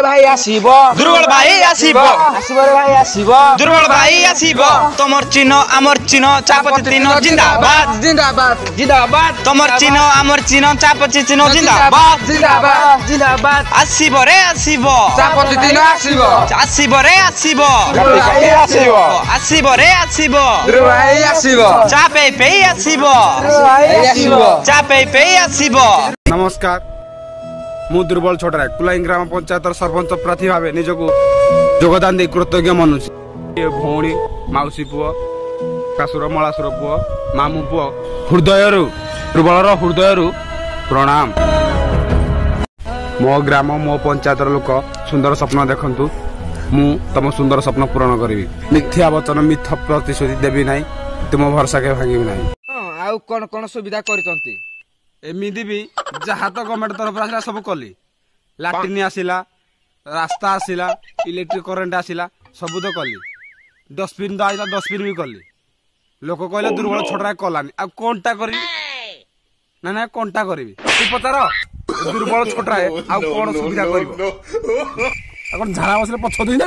भाई आसीब दुर्बल भाई आसीब रे भाई आसीब दुर्बल भाई आसीब तमर चिन्ह आमर चिन्ह चापति चिन्ह जिंदाबाद जिंदाबाद जिंदाबाद तमर चिन्ह आमर चिन्ह चापति चिन्ह जिंदाबाद जिंदाबाद जिंदाबाद आसीब रे आसीब चापति चिन्ह आसीब आसीब रे आसीब भाई आसीब आसीब रे आसीब भाई आसीब चापे पे आसीब भाई आसीब चापे पे आसीब। नमस्कार मु दुर्बल छोटराय कुलाइन ग्राम पंचायत सरपंच प्रार्थी भाव निजक योगदान दे कृतज्ञ मनुष्य भौणी मौसी पुओ कासुर मलासुर पुओ मामू पुओ हृदय दुर्बल हृदय प्रणाम। मो ग्राम मो पंचायत लोक सुंदर स्वप्न देखंतु मु तम सुंदर स्वप्न पूरण करी मिथ्या वचन मिथ प्रतिश्रुति देवी ना तुम भरसा के भांगी ना। आउ कोन कोन सुविधा करचंती एमिदी भी जहाँ तो गवर्नमेंट तरफ आसला सब कली लाट्रिन आसला रास्ता आसला इलेक्ट्रिक करेन्ट आसला सब तो कली डस्टबिन तो आइला डस्टबिन भी कली लोक कहले दुर्बल छोटराय कलानी आ कोनटा करी ना ना कोनटा करी तू पचार दुर्बल छोटराय आ कोन सुविधा करबो आ कोन झाड़ा बसले पछ दिन